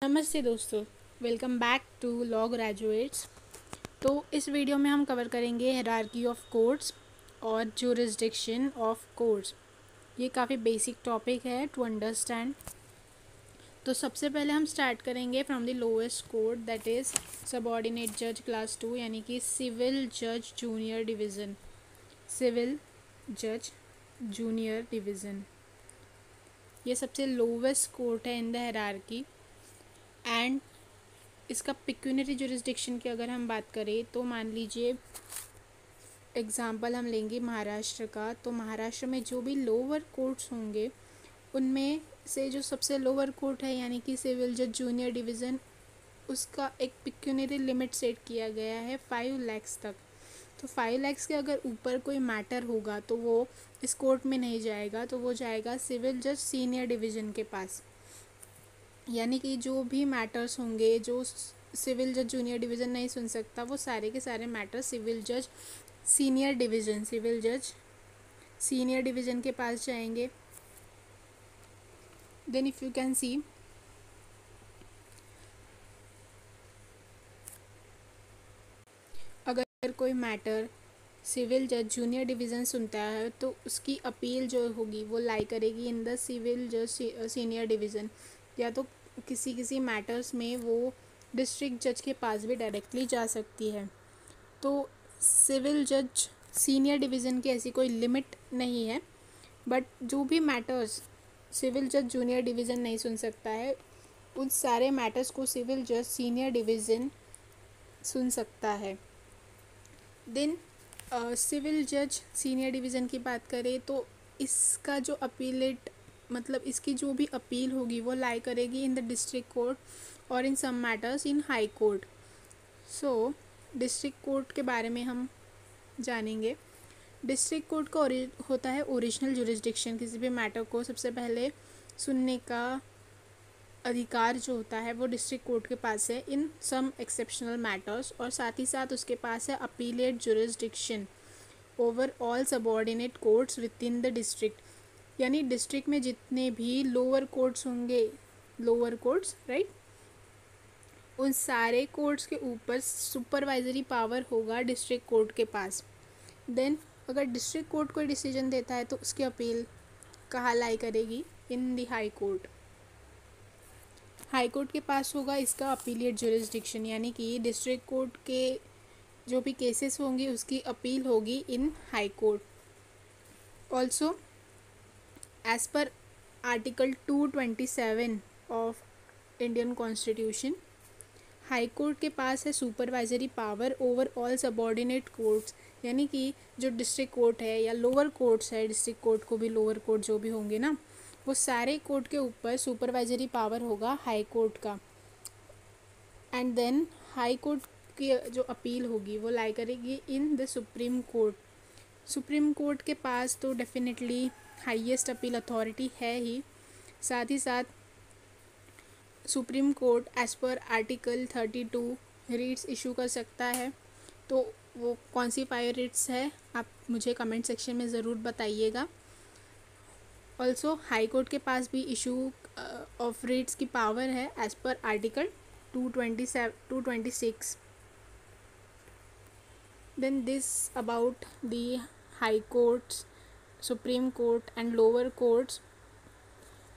नमस्ते दोस्तों, welcome back to law graduates. तो इस वीडियो में हम कवर करेंगे हायरार्की ऑफ कोर्ट्स और ज्यूरिसडिक्शन ऑफ कोर्ट्स। ये काफ़ी बेसिक टॉपिक है टू अंडरस्टैंड। तो सबसे पहले हम स्टार्ट करेंगे from the lowest court, that is subordinate जज क्लास 2 यानी कि सिविल जज जूनियर डिवीज़न। सिविल जज जूनियर डिवीज़न ये सबसे लोवेस्ट कोर्ट है इन द हायरार्की। एंड इसका पिक्यूनरी जुरिस्डिक्शन की अगर हम बात करें तो मान लीजिए एग्ज़ाम्पल हम लेंगे महाराष्ट्र का। तो महाराष्ट्र में जो भी लोअर कोर्ट्स होंगे उनमें से जो सबसे लोअर कोर्ट है यानी कि सिविल जज जूनियर डिवीज़न, उसका एक पिक्यूनरी लिमिट सेट किया गया है 5 लाख तक। तो 5 लाख के अगर ऊपर कोई मैटर होगा तो वो इस कोर्ट में नहीं जाएगा, तो वो जाएगा सिविल जज सीनियर डिवीज़न के पास। यानी कि जो भी मैटर्स होंगे जो सिविल जज जूनियर डिवीज़न नहीं सुन सकता, वो सारे के सारे मैटर्स सिविल जज सीनियर डिवीज़न के पास जाएंगे। Then if you can see, अगर कोई मैटर सिविल जज जूनियर डिवीज़न सुनता है तो उसकी अपील जो होगी वो लाई करेगी इन द सिविल जज सीनियर डिवीज़न, या तो किसी मैटर्स में वो डिस्ट्रिक्ट जज के पास भी डायरेक्टली जा सकती है। तो सिविल जज सीनियर डिवीज़न की ऐसी कोई लिमिट नहीं है, बट जो भी मैटर्स सिविल जज जूनियर डिवीज़न नहीं सुन सकता है उन सारे मैटर्स को सिविल जज सीनियर डिवीज़न सुन सकता है। देन सिविल जज सीनियर डिवीज़न की बात करें तो इसका जो अपीलेट मतलब इसकी जो भी अपील होगी वो लाई करेगी इन द डिस्ट्रिक्ट कोर्ट और in some matters in high court. So district court के बारे में हम जानेंगे। डिस्ट्रिक्ट कोर्ट का होता है ओरिजिनल जुरिस्डिक्शन। किसी भी मैटर को सबसे पहले सुनने का अधिकार जो होता है वो डिस्ट्रिक्ट कोर्ट के पास है इन सम एक्सेप्शनल मैटर्स, और साथ ही साथ उसके पास है appellate jurisdiction over all subordinate courts with in the district. यानी डिस्ट्रिक्ट में जितने भी लोअर कोर्ट्स होंगे, लोअर कोर्ट्स राइट, उन सारे कोर्ट्स के ऊपर सुपरवाइजरी पावर होगा डिस्ट्रिक्ट कोर्ट के पास। देन अगर डिस्ट्रिक्ट कोर्ट कोई डिसीजन देता है तो उसकी अपील कहाँ लाई करेगी? In the high court. High court के पास होगा इसका अपीलिएट जुरिस्डिक्शन, यानी कि डिस्ट्रिक्ट कोर्ट के जो भी केसेस होंगी उसकी अपील होगी in high court. Also as per article 227 of Indian constitution, high court के पास है supervisory power over all subordinate courts. यानी कि जो डिस्ट्रिक्ट कोर्ट है या लोअर कोर्ट्स है, डिस्ट्रिक्ट कोर्ट को भी लोअर कोर्ट जो भी होंगे ना, वो सारे कोर्ट के ऊपर सुपरवाइजरी पावर होगा हाई कोर्ट का। एंड देन हाई कोर्ट की जो अपील होगी वो लाई करेगी in the supreme court. Supreme court के पास तो डेफिनेटली हाईएस्ट अपील अथॉरिटी है ही, साथ ही साथ supreme court as per article 32 writs issue कर सकता है। तो वो कौन सी 5 रीट्स है आप मुझे कमेंट सेक्शन में ज़रूर बताइएगा। ऑल्सो हाई कोर्ट के पास भी इशू ऑफ रीट्स की पावर है as per article 226। Then this about the high courts, supreme court and lower courts.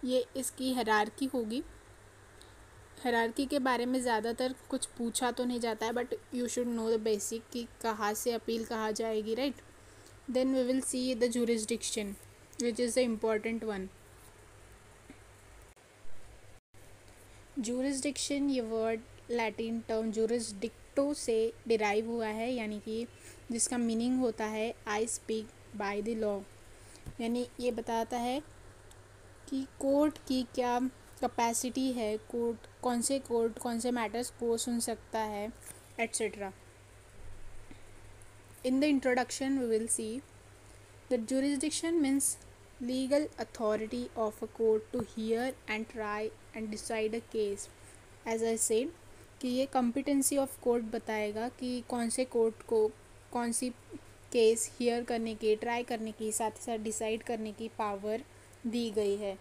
ये इसकी हायरार्की होगी। हायरार्की के बारे में ज़्यादातर कुछ पूछा तो नहीं जाता है, but you should know the basic कि कहाँ से अपील कहाँ जाएगी, right. Then we will see the jurisdiction which is the important one. Jurisdiction ये वर्ड लैटिन टर्म जुरिस्डिक्टो से डिराइव हुआ है, यानी कि जिसका मीनिंग होता है I speak by the law. यानी ये बताता है कि कोर्ट की क्या कैपेसिटी है, कोर्ट कौन से मैटर्स को सुन सकता है, etcetera. In the introduction we will see that jurisdiction means legal authority of a court to hear and try and decide a case। as I said कि ये competency of court बताएगा कि कौन से कोर्ट को कौन सी केस हियर करने की, ट्राई करने की, साथ ही साथ डिसाइड करने की पावर दी गई है।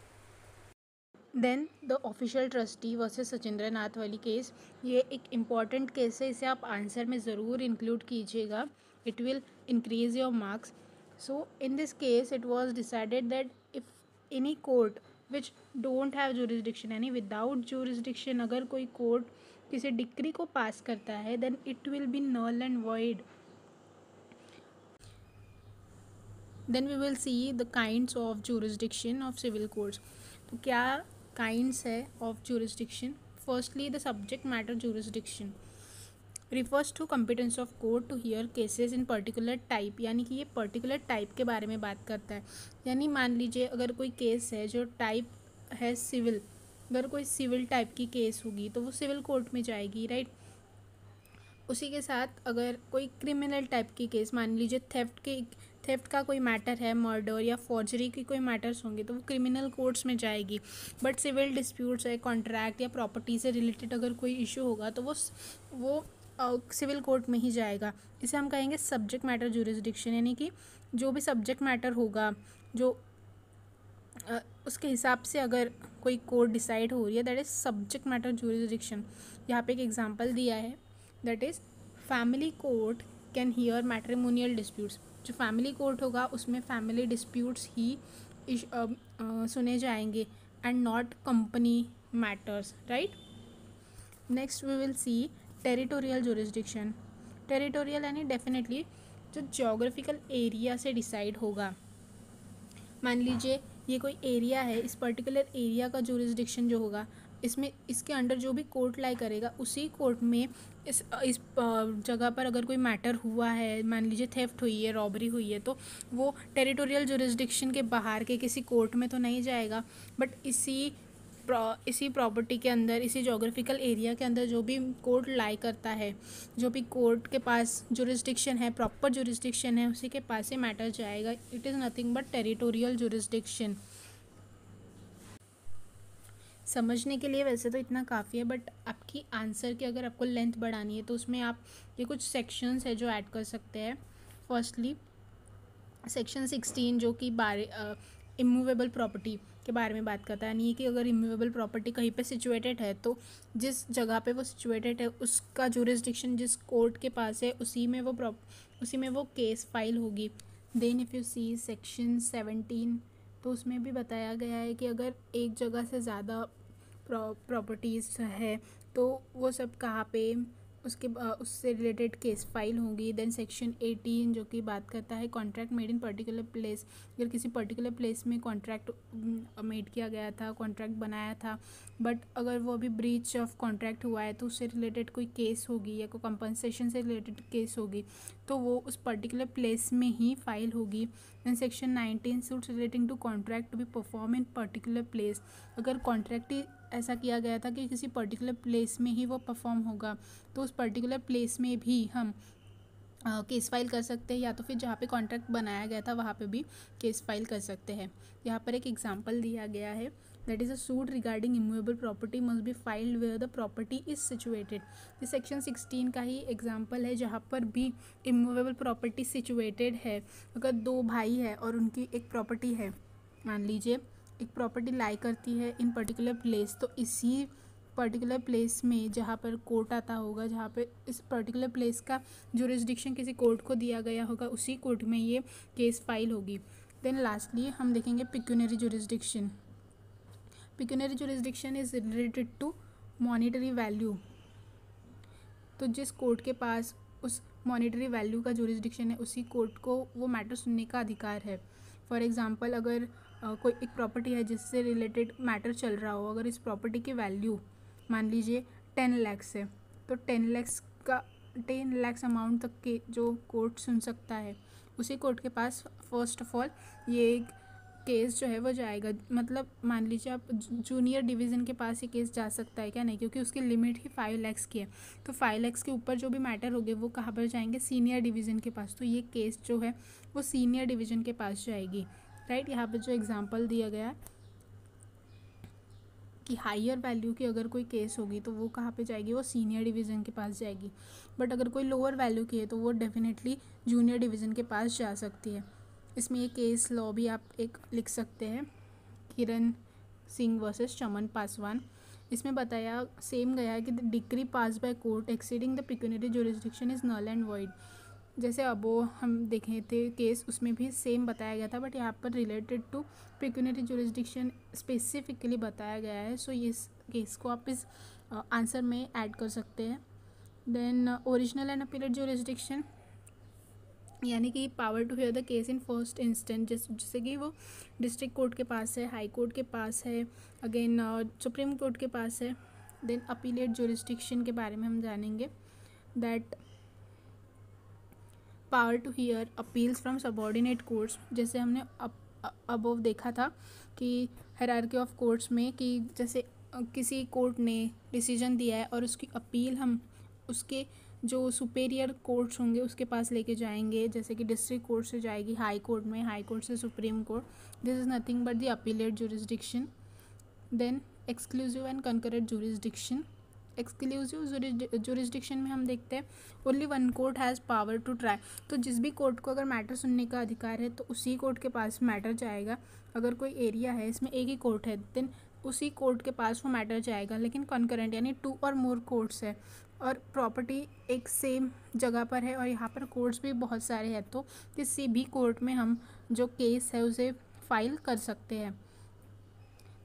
Then the official trustee versus Sachindra Nath वाली केस, ये एक इम्पॉर्टेंट केस है, इसे आप आंसर में ज़रूर इंक्लूड कीजिएगा, it will increase your marks. So in this case it was decided that if any court which don't have jurisdiction, यानी विदाउट जुरिसडिक्शन अगर कोई कोर्ट किसी डिक्री को पास करता है then it will be null and void. Then we will see the kinds of jurisdiction of civil courts. तो क्या kinds है of jurisdiction? Firstly the subject matter jurisdiction refers to competence of court to hear cases in particular type, यानी कि ये particular type के बारे में बात करता है. यानी मान लीजिए अगर कोई केस है जो टाइप है सिविल, अगर कोई सिविल टाइप की केस होगी तो वो सिविल कोर्ट में जाएगी, राइट. उसी के साथ अगर कोई क्रिमिनल टाइप की केस, मान लीजिए थेफ्ट का कोई मैटर है, मर्डर या फॉर्जरी की कोई मैटर्स होंगे तो वो क्रिमिनल कोर्ट्स में जाएगी. बट सिविल डिस्प्यूट्स है, कॉन्ट्रैक्ट या प्रॉपर्टी से रिलेटेड अगर कोई इशू होगा तो वो सिविल कोर्ट में ही जाएगा. इसे हम कहेंगे सब्जेक्ट मैटर जुरिसडिक्शन, यानी कि जो भी सब्जेक्ट मैटर होगा जो उसके हिसाब से अगर कोई कोर्ट डिसाइड हो रही है, that is subject matter jurisdiction. यहाँ पे एक एग्जांपल दिया है, that is family court can hear matrimonial disputes. जो फैमिली कोर्ट होगा उसमें फैमिली डिस्प्यूट्स ही सुने जाएंगे and not company matters, right. Next we will see territorial jurisdiction. Territorial यानी डेफिनेटली जो ज्योग्राफिकल एरिया से डिसाइड होगा. मान लीजिए ये कोई एरिया है, इस पर्टिकुलर एरिया का जुरिसडिक्शन जो होगा इसमें इसके अंडर जो भी कोर्ट लाई करेगा उसी कोर्ट में इस जगह पर अगर कोई मैटर हुआ है, मान लीजिए थेफ्ट हुई है, रॉबरी हुई है, तो वो टेरिटोरियल जुरिसडिक्शन के बाहर के किसी कोर्ट में तो नहीं जाएगा, बट इसी प्रॉपर्टी के अंदर, इसी जोग्राफिकल एरिया के अंदर जो भी कोर्ट लाई करता है, जो भी कोर्ट के पास जुरिसडिक्शन है, प्रॉपर जुरिसडिक्शन है, उसी के पास ही मैटर जाएगा. It is nothing but territorial jurisdiction. समझने के लिए वैसे तो इतना काफ़ी है, बट आपकी आंसर की अगर आपको लेंथ बढ़ानी है तो उसमें आप ये कुछ सेक्शंस है जो ऐड कर सकते हैं. फर्स्टली सेक्शन 16 जो कि इमूवेबल प्रॉपर्टी के बारे में बात करता है, यानी कि अगर इमूवेबल प्रॉपर्टी कहीं पे सिचुएटेड है तो जिस जगह पे वो सिचुएटेड है उसका जुरिसडिक्शन जिस कोर्ट के पास है उसी में वो केस फाइल होगी. Then if you see section 17 तो उसमें भी बताया गया है कि अगर एक जगह से ज़्यादा प्रॉपर्टीज़ है तो वो सब कहाँ पे उससे रिलेटेड केस फाइल होंगी. देन सेक्शन 18 जो कि बात करता है contract made in particular place. अगर किसी पर्टिकुलर प्लेस में कॉन्ट्रैक्ट मेड किया गया था, कॉन्ट्रैक्ट बनाया था, बट अगर वो अभी ब्रीच ऑफ कॉन्ट्रैक्ट हुआ है तो उससे रिलेटेड कोई केस होगी या कोई कंपनसेशन से रिलेटेड केस होगी तो वो उस पर्टिकुलर प्लेस में ही फाइल होगी. Then section 19 suits relating to contract to be perform in particular place. अगर कॉन्ट्रैक्ट ही ऐसा किया गया था कि किसी पर्टिकुलर प्लेस में ही वो परफॉर्म होगा तो उस पर्टिकुलर प्लेस में भी हम केस फाइल कर सकते हैं, या तो फिर जहाँ पे कॉन्ट्रैक्ट बनाया गया था वहाँ पे भी केस फाइल कर सकते हैं. यहाँ पर एक एग्जांपल दिया गया है, that is a suit regarding immovable property must be filed where the property is situated. ये सेक्शन 16 का ही एग्जांपल है जहाँ पर भी इमूवेबल प्रॉपर्टी सिचुएटेड है. अगर दो भाई है और उनकी एक प्रॉपर्टी है, मान लीजिए एक प्रॉपर्टी लाई करती है इन पर्टिकुलर प्लेस, तो इसी पर्टिकुलर प्लेस में जहाँ पर कोर्ट आता होगा, जहाँ पे इस पर्टिकुलर प्लेस का जुरिसडिक्शन किसी कोर्ट को दिया गया होगा, उसी कोर्ट में ये केस फाइल होगी. देन लास्टली हम देखेंगे pecuniary jurisdiction. Pecuniary jurisdiction is related to monetary value. तो जिस कोर्ट के पास उस मॉनिटरी वैल्यू का जुरिसडिक्शन है उसी कोर्ट को वो मैटर सुनने का अधिकार है. फॉर एग्जांपल अगर कोई एक प्रॉपर्टी है जिससे रिलेटेड मैटर चल रहा हो, अगर इस प्रॉपर्टी की वैल्यू मान लीजिए 10 lakhs है तो 10 lakhs अमाउंट तक के जो कोर्ट सुन सकता है उसी कोर्ट के पास फर्स्ट ऑफ ऑल ये केस जो है वो जाएगा. मतलब मान लीजिए आप जूनियर डिवीज़न के पास ये केस जा सकता है क्या? नहीं, क्योंकि उसकी लिमिट ही 5 lakhs की है. तो 5 lakhs के ऊपर जो भी मैटर होंगे वो कहाँ पर जाएंगे? सीनियर डिवीज़न के पास. तो ये केस जो है वो सीनियर डिवीज़न के पास जाएगी, राइट. यहाँ पर जो एग्जांपल दिया गया है कि हायर वैल्यू की अगर कोई केस होगी तो वो कहाँ पे जाएगी? वो सीनियर डिवीज़न के पास जाएगी. बट अगर कोई लोअर वैल्यू की है तो वो डेफिनेटली जूनियर डिवीज़न के पास जा सकती है. इसमें ये केस लॉ भी आप एक लिख सकते हैं, किरण सिंह वर्सेस चमन पासवान। इसमें बताया सेम गया है कि the decree pass by court exceeding the pecuniary jurisdiction is null and void. जैसे अबो हम देखे थे केस, उसमें भी सेम बताया गया था, बट यहाँ पर रिलेटेड टू पिक्यूनियरी जुरिसडिक्शन स्पेसिफिकली बताया गया है। सो इस केस को आप इस आंसर में ऐड कर सकते हैं। Then original and appellate jurisdiction, यानी कि power to hear the case in first instant, जैसे कि वो डिस्ट्रिक्ट कोर्ट के पास है, हाई कोर्ट के पास है, अगेन सुप्रीम कोर्ट के पास है। देन अपीलेट जुरिसडिक्शन के बारे में हम जानेंगे, that power to hear appeals from subordinate courts. जैसे हमने अबव देखा था कि हायरार्की ऑफ कोर्ट्स में कि जैसे किसी कोर्ट ने डिसीजन दिया है और उसकी अपील हम उसके जो सुपेरियर कोर्ट्स होंगे उसके पास लेके जाएंगे, जैसे कि डिस्ट्रिक्ट कोर्ट से जाएगी हाई कोर्ट में, हाई कोर्ट से supreme court. This is nothing but the appellate jurisdiction. Then exclusive and concurrent jurisdiction. Exclusive jurisdiction में हम देखते हैं only one court has power to try. तो जिस भी कोर्ट को अगर मैटर सुनने का अधिकार है तो उसी कोर्ट के पास मैटर जाएगा। अगर कोई एरिया है इसमें एक ही कोर्ट है, देन उसी कोर्ट के पास वो मैटर जाएगा। लेकिन कॉन्करेंट यानी 2 और मोर कोर्ट्स है और प्रॉपर्टी एक सेम जगह पर है और यहाँ पर कोर्ट्स भी बहुत सारे हैं, तो किसी भी कोर्ट में हम जो केस है उसे फाइल कर सकते हैं।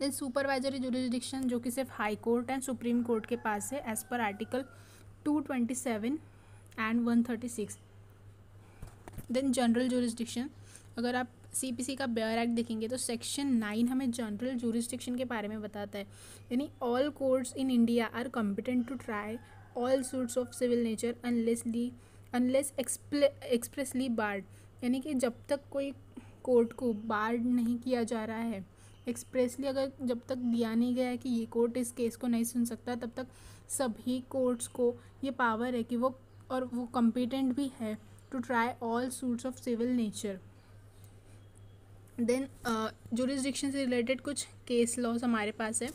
देन सुपरवाइजरी जुरिसडिक्शन, जो कि सिर्फ high court and supreme court के पास है as per article 227 and 136। Then general jurisdiction, अगर आप CPC का बेयर एक्ट देखेंगे तो सेक्शन 9 हमें जनरल जुरिसडिक्शन के बारे में बताता है, यानी all courts in India are competent to try all suits of civil nature unless expressly barred. यानी कि जब तक कोई कोर्ट को बार्ड नहीं किया जा रहा है एक्सप्रेसली, अगर जब तक दिया नहीं गया है कि ये कोर्ट इस केस को नहीं सुन सकता, तब तक सभी कोर्ट्स को ये पावर है कि वो कॉम्पिटेंट भी है to try all suits of civil nature. Then jurisdiction से रिलेटेड कुछ केस लॉज हमारे पास है।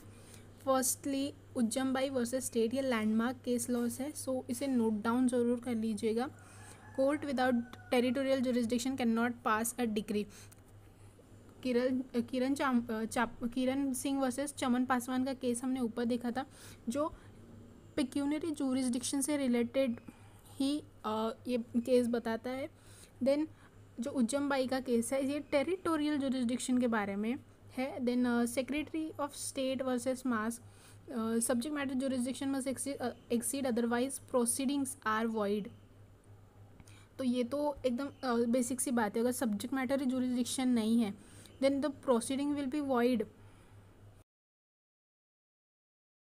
फर्स्टली उज्जमबाई वर्सेस स्टेट, ये लैंडमार्क केस लॉज है, सो इसे नोट डाउन ज़रूर कर लीजिएगा। Court without territorial jurisdiction cannot pass a decree. Kiran Singh versus Chaman Paswan का केस हमने ऊपर देखा था, जो पेक्यूनियरी जुरिसडिक्शन से रिलेटेड ही ये केस बताता है। देन जो उज्जमबाई का केस है ये टेरिटोरियल जुरिसडिक्शन के बारे में है। Then secretary of state versus Mask, subject matter jurisdiction must exceed otherwise proceedings are void. तो ये तो एकदम बेसिक सी बात है, अगर सब्जेक्ट मैटर जुरिसडिक्शन नहीं है then the proceeding will be void.